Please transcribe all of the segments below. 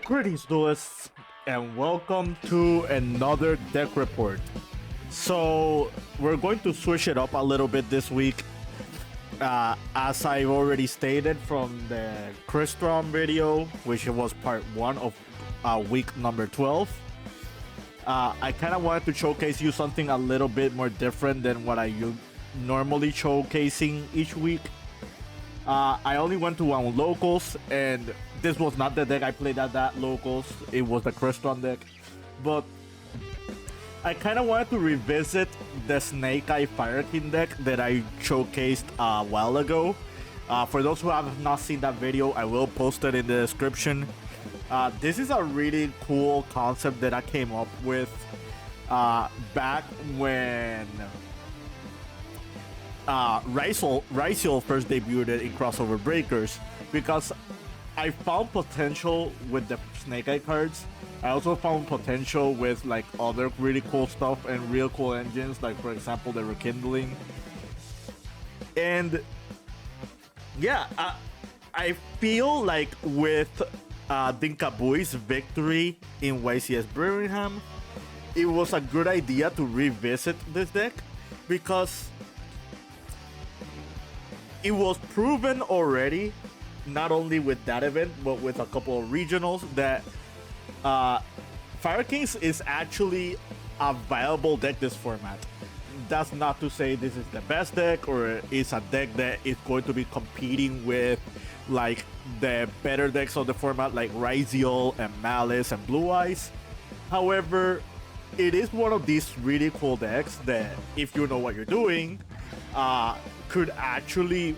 Greetings, duelists, and welcome to another deck report. So, we're going to switch it up a little bit this week. As I've already stated from the Crystron video, which was part 1 of week number 12, I kind of wanted to showcase you something a little bit more different than what I normally showcasing each week. I only went to one locals, and this was not the deck I played at that locals. It was the Crystron deck, but I kind of wanted to revisit the Snake Eye Fire King deck that I showcased a while ago. For those who have not seen that video, I will post it in the description. This is a really cool concept that I came up with back when Ryzeal first debuted in Crossover Breakers, because I found potential with the Snake Eye cards. I also found potential with like other really cool stuff and real cool engines, like for example the Rekindling. And yeah, I feel like with Dinkabui's victory in YCS Birmingham, it was a good idea to revisit this deck, because it was proven already, not only with that event, but with a couple of regionals, that Fire Kings is actually a viable deck this format. That's not to say this is the best deck, or it's a deck that is going to be competing with like the better decks of the format, like Ryzeal and Malice and Blue Eyes. However, it is one of these really cool decks that, if you know what you're doing, could actually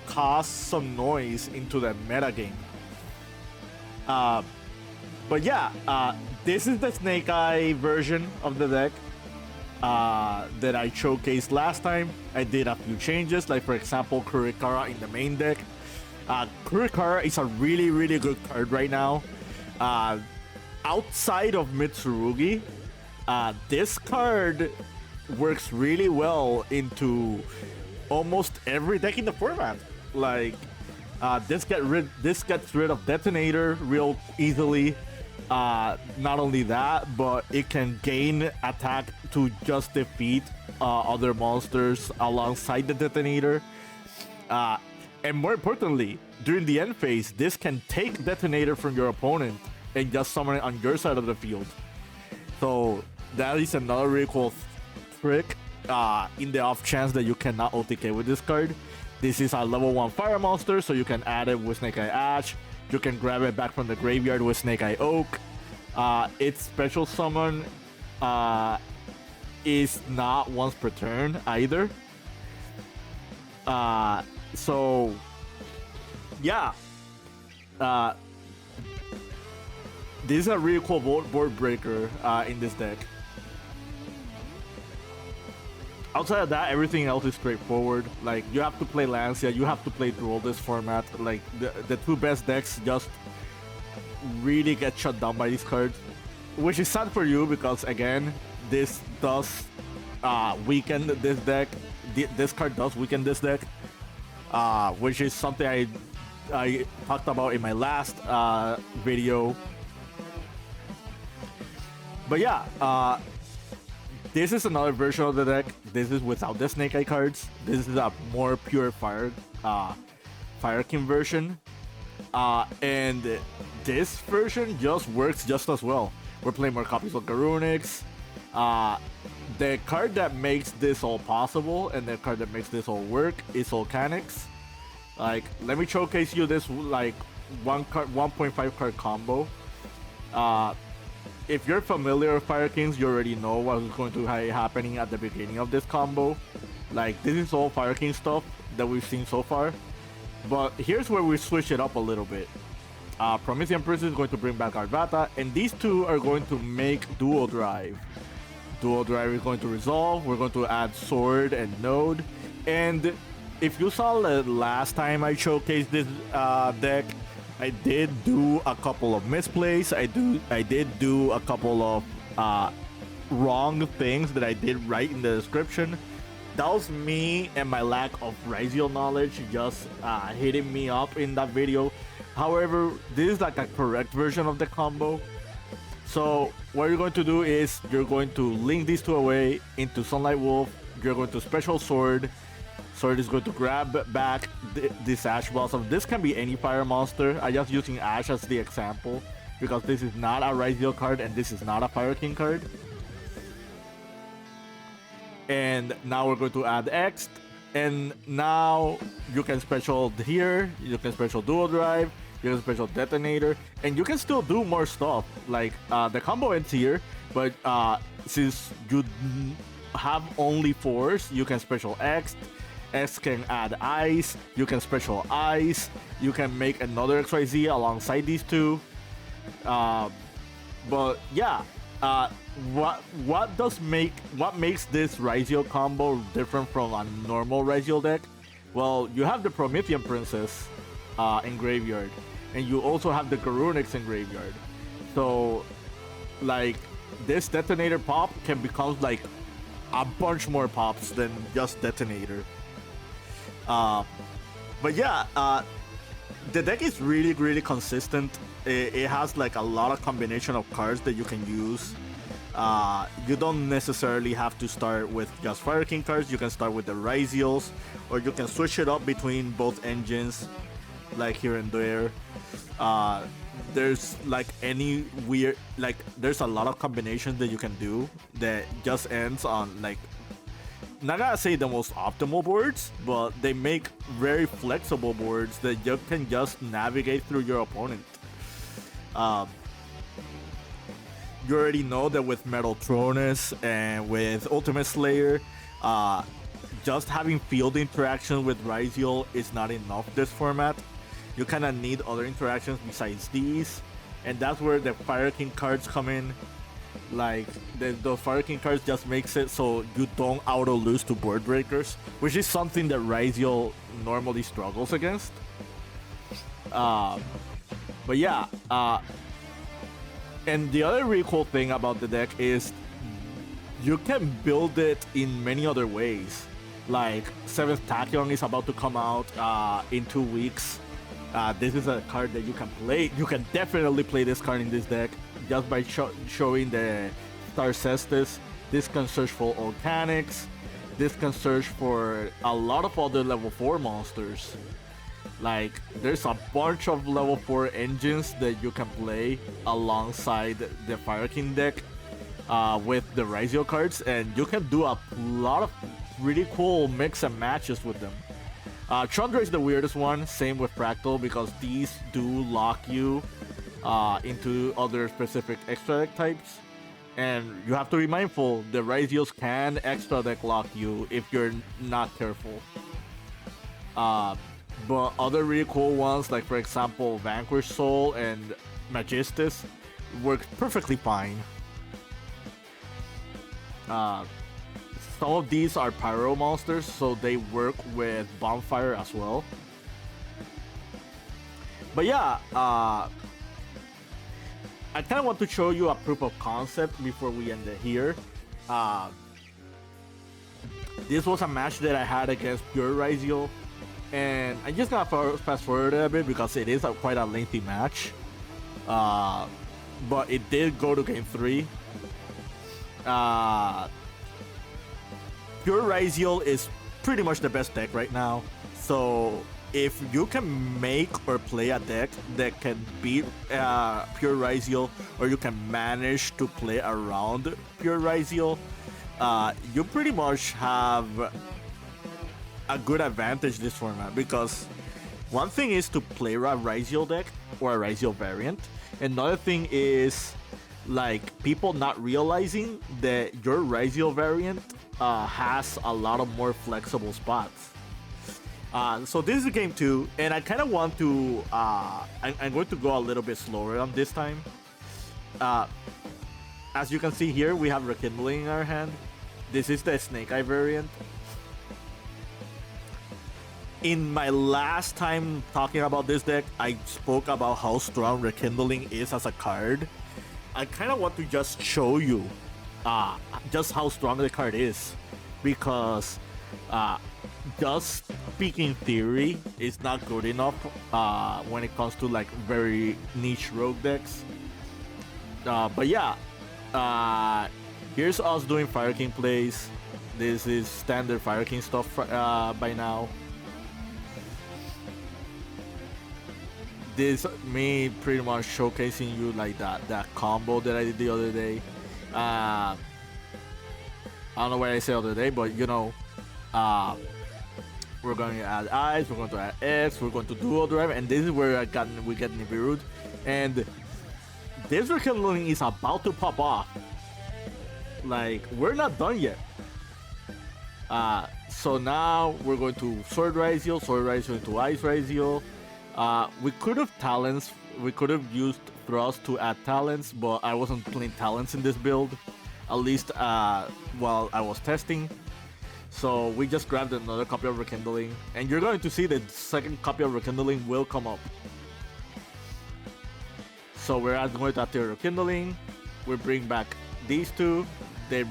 cause some noise into the metagame. But yeah, this is the Snake Eye version of the deck that I showcased last time. I did a few changes, like for example, Kurikara in the main deck. Kurikara is a really good card right now. Outside of Mitsurugi, this card works really well into almost every deck in the format. Like this gets rid of Detonator real easily. Not only that, but it can gain attack to just defeat other monsters alongside the Detonator. And more importantly, during the end phase, this can take Detonator from your opponent and just summon it on your side of the field. So that is another really cool trick. In the off chance that you cannot OTK with this card, this is a level 1 fire monster, so you can add it with Snake Eye Ash. You can grab it back from the graveyard with Snake Eye Oak. Its special summon is not once per turn either. So yeah, this is a really cool board breaker in this deck. Outside of that, everything else is straightforward. Like, you have to play Lancia, you have to play Duel this format. Like, the two best decks just really get shut down by these cards. Which is sad for you, because again, this does weaken this deck. This card does weaken this deck. Which is something I talked about in my last video. But yeah, this is another version of the deck. This is without the Snake Eye cards. This is a more pure Fire King version. And this version just works just as well. We're playing more copies of Garunix. The card that makes this all possible and the card that makes this all work is Volcanics. Like, let me showcase you this like 1.5 card combo. If you're familiar with Fire Kings, you already know what is going to be happening at the beginning of this combo. Like, this is all Fire King stuff that we've seen so far. But here's where we switch it up a little bit. Promethean Princess is going to bring back Arvata, and these two are going to make Dual Drive. Dual Drive is going to resolve. We're going to add Sword and Node. And if you saw the last time I showcased this deck, I did do a couple of misplays. I did do a couple of wrong things that I did write in the description. That was me and my lack of Ryzeal knowledge just hitting me up in that video. However, this is like a correct version of the combo. So what you're going to do is you're going to link these two away into Sunlight Wolf. You're going to special sword. Sword is going to grab back this Ash Blossom. This can be any fire monster. I'm just using Ash as the example because this is not a Ryzeal card and this is not a Fire King card. And now we're going to add X. And now you can special here. You can special dual drive. You can special detonator, and you can still do more stuff. Like the combo ends here, but since you have only 4s, you can special X. X can add ice. You can special ice. You can make another XYZ alongside these two. But yeah, what makes this Ryzeal combo different from a normal Ryzeal deck? Well, you have the Promethean Princess in graveyard, and you also have the Garunix in graveyard. So, like, this Detonator pop can become like a bunch more pops than just Detonator. But yeah, the deck is really consistent. It has like a lot of combination of cards that you can use. You don't necessarily have to start with just Fire King cards. You can start with the Ryzeals, or you can switch it up between both engines, like here and there. There's like any weird, like there's a lot of combinations that you can do that just ends on like, not gonna say the most optimal boards, but they make very flexible boards that you can just navigate through your opponent. You already know that with Metal Tronus and with Ultimate Slayer, just having field interaction with Ryzeal is not enough this format. You kind of need other interactions besides these, and that's where the Fire King cards come in. Like, the Fire King cards just makes it so you don't auto-lose to board breakers, which is something that Ryzeal normally struggles against. But yeah, and the other really cool thing about the deck is you can build it in many other ways. Like, 7th Tachyon is about to come out in 2 weeks. This is a card that you can play. You can definitely play this card in this deck just by showing the Star Cestus. This can search for Volcanics. This can search for a lot of other level 4 monsters. Like, there's a bunch of level 4 engines that you can play alongside the Fire King deck with the Ryzeal cards, and you can do a lot of really cool mix and matches with them. Chandra is the weirdest one, same with Fractal, because these do lock you into other specific extra deck types. And you have to be mindful, the Ryzeals can extra deck lock you if you're not careful. But other really cool ones, like for example Vanquish Soul and Magistus, work perfectly fine. Some of these are pyro monsters, so they work with bonfire as well. But yeah, I kind of want to show you a proof of concept before we end it here. This was a match that I had against Pure Ryzeal, and I'm just gonna fast forward a bit because it is quite a lengthy match. But it did go to game 3. Pure Ryzeal is pretty much the best deck right now. So if you can make or play a deck that can beat Pure Ryzeal, or you can manage to play around Pure Ryzeal, you pretty much have a good advantage this format, because one thing is to play a Ryzeal deck or a Ryzeal variant. Another thing is like people not realizing that your Ryzeal variant has a lot of more flexible spots. So this is game 2, and I kind of want to I'm going to go a little bit slower on this time. As you can see here, we have Rekindling in our hand. This is the Snake Eye variant. In my last time talking about this deck, I spoke about how strong Rekindling is as a card. I kind of want to just show you just how strong the card is, because just speaking theory is not good enough when it comes to like very niche rogue decks. But yeah, uh, here's us doing Fire King plays. This is standard Fire King stuff by now. This me pretty much showcasing you like that combo that I did the other day. I don't know what I said the other day, but you know, uh, we're going to add eyes, we're going to add X, we're going to dual drive, and this is where we get Nibiru, and this rekindling is about to pop off. Like we're not done yet. So now we're going to Sword Ryzeal into Ice Ryzeal. We could have talents. We could have used thrust to add talents, but I wasn't playing talents in this build, at least while I was testing. So we just grabbed another copy of Rekindling, and you're going to see the second copy of Rekindling will come up. So we're going to activate Rekindling. We bring back these two. They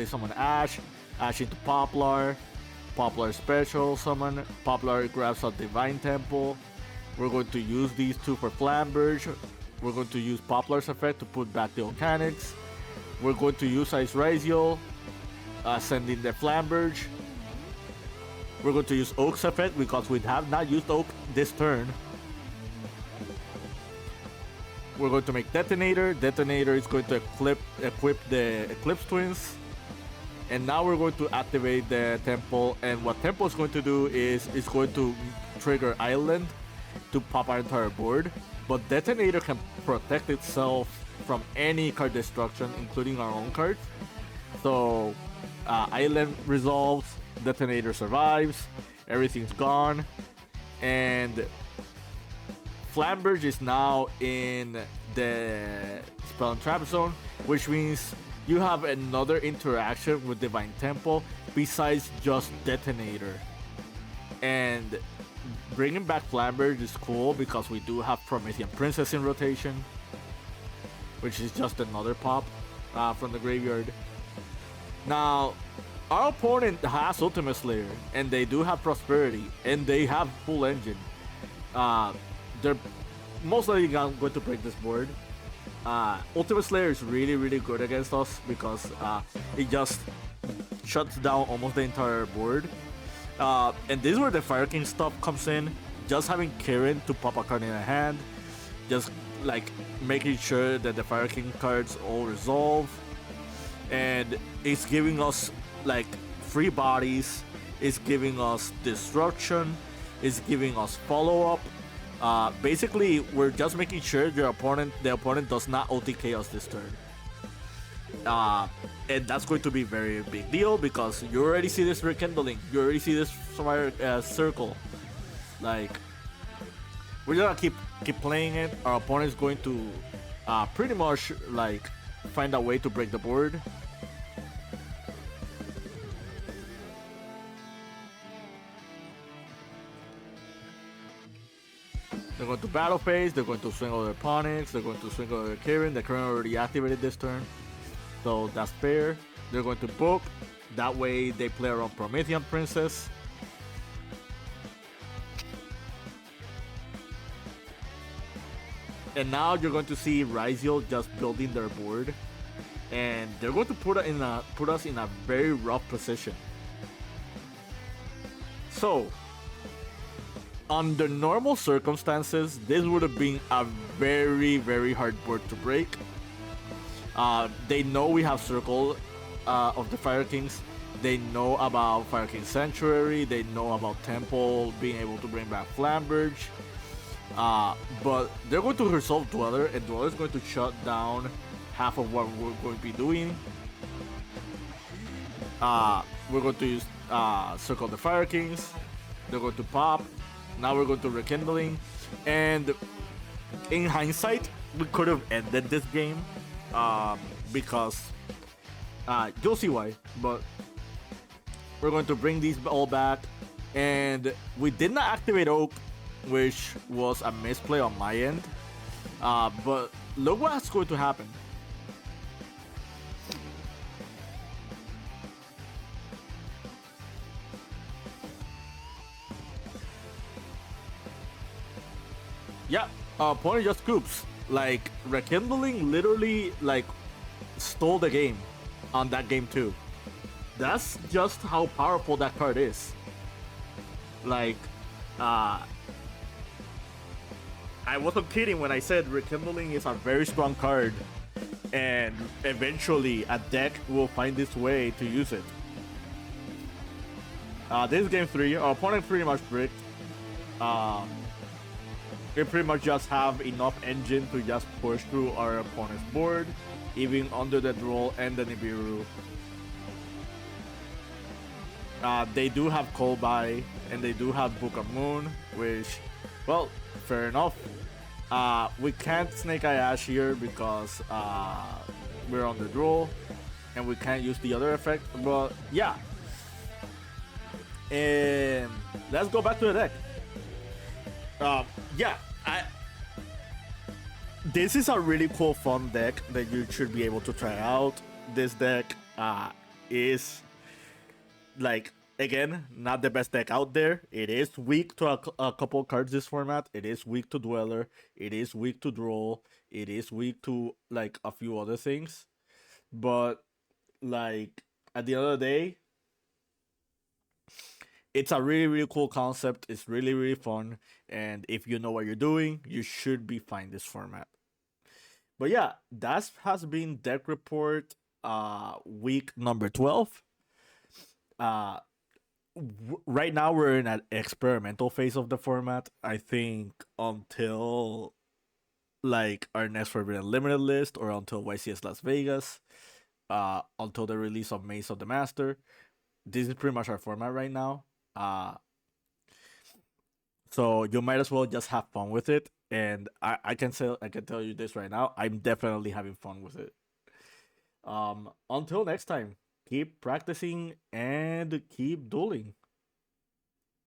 summon Ash into Poplar. Poplar special summon. Poplar grabs a Divine Temple. We're going to use these two for Flamberge. We're going to use Poplar's effect to put back the Volcanics. We're going to use Ice Ryzeal, sending the Flamberge. We're going to use Oak's effect because we have not used Oak this turn. We're going to make Detonator. Detonator is going to equip the Eclipse Twins. And now we're going to activate the Temple. And what Temple is going to do is it's going to trigger Island to pop our entire board. But Detonator can protect itself from any card destruction, including our own cards. So Island resolves, Detonator survives, everything's gone, and Flamberge is now in the Spell and Trap Zone, which means you have another interaction with Divine Temple besides just Detonator. And bringing back Flamberge is cool because we do have Promethean Princess in rotation, which is just another pop from the graveyard. Now, our opponent has Ultimate Slayer, and they do have Prosperity, and they have full engine. They're most likely going to break this board. Ultimate Slayer is really good against us because it just shuts down almost the entire board. And this is where the Fire King stuff comes in. Just having Karen to pop a card in a hand, just like making sure that the Fire King cards all resolve, and it's giving us like free bodies, it's giving us destruction, it's giving us follow-up. Basically, we're just making sure the opponent does not OTK us this turn. And that's going to be a very big deal because you already see this rekindling, you already see this fire circle. Like, we're gonna keep playing it. Our opponent is going to pretty much like find a way to break the board. They're going to battle phase, they're going to swing over their Ponix, they're going to swing over their Karen. The Karen already activated this turn, so that's fair. They're going to book, that way they play around Promethean Princess. And now you're going to see Ryzeal just building their board, and they're going to put us in a very rough position. So, under normal circumstances, this would have been a very hard board to break. They know we have Circle of the Fire Kings. They know about Fire King Sanctuary. They know about Temple being able to bring back Flamberge. But they're going to resolve Dweller, and Dweller is going to shut down half of what we're going to be doing. We're going to use Circle of the Fire Kings. They're going to pop. Now we're going to Rekindling, and in hindsight, we could have ended this game because you'll see why. But we're going to bring these all back, and we did not activate Oak, which was a misplay on my end. But look what's going to happen. Yeah, opponent just scoops. Like rekindling literally like stole the game on that game too. That's just how powerful that card is. Like, uh, I wasn't kidding when I said rekindling is a very strong card, and eventually a deck will find its way to use it. This is game 3. Our opponent pretty much bricked. Um, we pretty much just have enough engine to just push through our opponent's board, even under the draw and the Nibiru. They do have Kolbai and they do have Book of Moon, which, well, fair enough. We can't Snake Eye Ash here because we're on the draw and we can't use the other effect. But yeah, and let's go back to the deck. Yeah, this is a really cool, fun deck that you should be able to try out. This deck is like, again, not the best deck out there. It is weak to a couple cards this format. It is weak to Dweller. It is weak to Draw. It is weak to like a few other things. But like at the end of the day, it's a really really cool concept. It's really really fun, and if you know what you're doing, you should be fine this format. But yeah, that has been deck report week number 12. Uh right now we're in an experimental phase of the format. I think until like our next Forbidden Limited list or until YCS Las Vegas, until the release of Maze of the Master. This is pretty much our format right now. Uh so you might as well just have fun with it. And I can tell you this right now. I'm definitely having fun with it. Until next time, keep practicing and keep dueling.